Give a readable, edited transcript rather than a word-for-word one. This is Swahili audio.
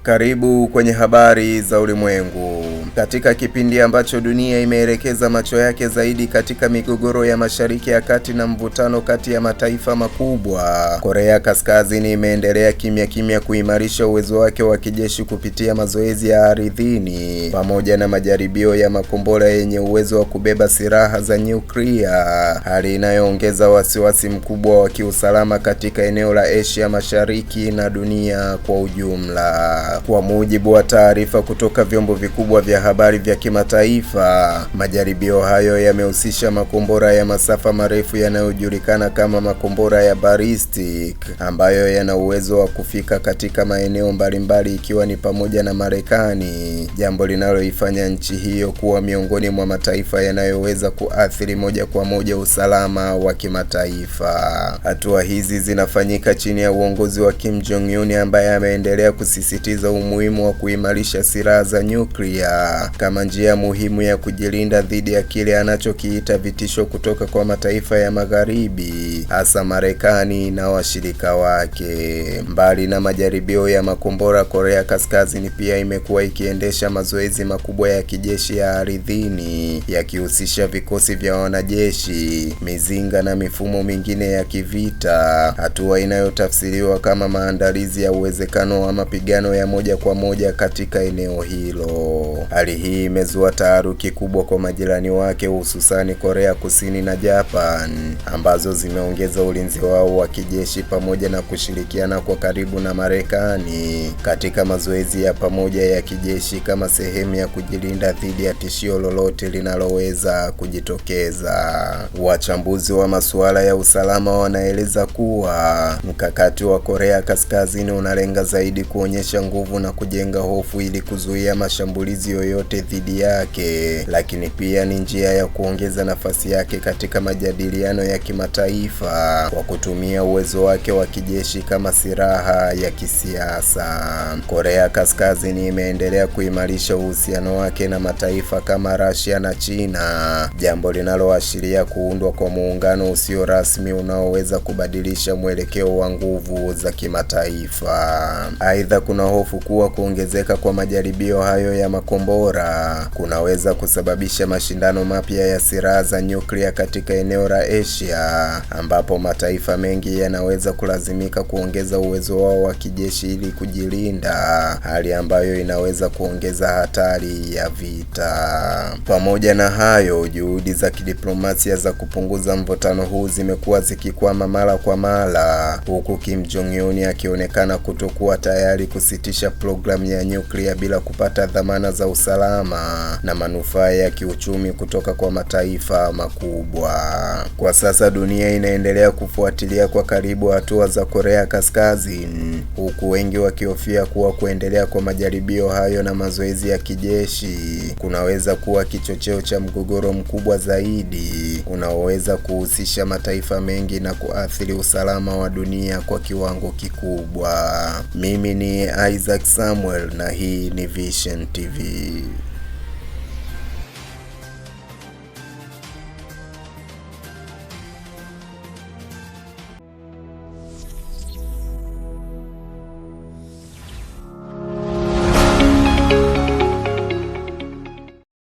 Karibu kwenye habari za ulimwengu. Katika kipindi ambacho dunia imeelekeza macho yake zaidi katika migogoro ya Mashariki ya Kati na mvutano kati ya mataifa makubwa, Korea Kaskazini imeendelea kimya kuimarisha uwezo wake wa kijeshi kupitia mazoezi ya ardhini pamoja na majaribio ya makombora yenye uwezo wa kubeba silaha za nyuklia, hali inayoongeza wasiwasi mkubwa wa kiusalama katika eneo la Asia Mashariki na dunia kwa ujumla. Kwa mujibu wa taarifa kutoka vyombo vikubwa vya habari vya kimataifa, majaribio hayo yamehusisha makombora ya masafa marefu yanayojulikana kama makombora ya ballistic, ambayo yana uwezo wa kufika katika maeneo mbalimbali ikiwa ni pamoja na Marekani, jambo linaloifanya nchi hiyo kuwa miongoni mwa mataifa yanayoweza kuathiri moja kwa moja usalama wa kimataifa. Hatua hizi zinafanyika chini ya uongozi wa Kim Jong Un ambaye ameendelea kusisitiza umuhimu wa kuimarisha silaha za nyuklia kama njia muhimu ya kujilinda dhidi ya kile anachokiita vitisho kutoka kwa mataifa ya Magharibi, hasa Marekani na washirika wake. Mbali na majaribio ya makombora, Korea Kaskazini pia imekuwa ikiendesha mazoezi makubwa ya kijeshi ya ardhini yakihusisha vikosi vya wanajeshi, mizinga na mifumo mingine ya kivita, hatua inayotafsiriwa kama maandalizi ya uwezekano wa mapigano ya moja kwa moja katika eneo hilo. Hali hii imezua taharuki kubwa kwa majirani wake, hususani Korea Kusini na Japan, ambazo zimeongeza ulinzi wao wa kijeshi pamoja na kushirikiana kwa karibu na Marekani katika mazoezi ya pamoja ya kijeshi kama sehemu ya kujilinda dhidi ya tishio lolote linaloweza kujitokeza. Wachambuzi wa masuala ya usalama wanaeleza kuwa mkakati wa Korea Kaskazini unalenga zaidi kuonyesha nguvu na kujenga hofu ili kuzuia mashambulizi yoyote dhidi yake, lakini pia ni njia ya kuongeza nafasi yake katika majadiliano ya kimataifa kwa kutumia uwezo wake wa kijeshi kama silaha ya kisiasa. Korea Kaskazini imeendelea kuimarisha uhusiano wake na mataifa kama Russia na China, jambo linaloashiria kuundwa kwa muungano usio rasmi unaoweza kubadilisha mwelekeo wa nguvu za kimataifa. Aidha, kuna hofu kuwa kuongezeka kwa majaribio hayo ya makombora kunaweza kusababisha mashindano mapya ya silaha za nyuklia katika eneo la Asia, ambapo mataifa mengi yanaweza kulazimika kuongeza uwezo wao wa kijeshi ili kujilinda, hali ambayo inaweza kuongeza hatari ya vita. Pamoja na hayo, juhudi za kidiplomasia za kupunguza mvutano huu zimekuwa zikikwama mara kwa mara, huku Kim Jong Un akionekana kutokuwa tayari kusitisha programu ya nyuklia bila kupata dhamana za usalama na manufaa ya kiuchumi kutoka kwa mataifa makubwa. Kwa sasa dunia inaendelea kufuatilia kwa karibu hatua za Korea Kaskazini, huku wengi wakihofia kuwa kuendelea kwa majaribio hayo na mazoezi ya kijeshi kunaweza kuwa kichocheo cha mgogoro mkubwa zaidi unaoweza kuhusisha mataifa mengi na kuathiri usalama wa dunia kwa kiwango kikubwa. Mimi ni Isaac Samuel na hii ni Vision TV.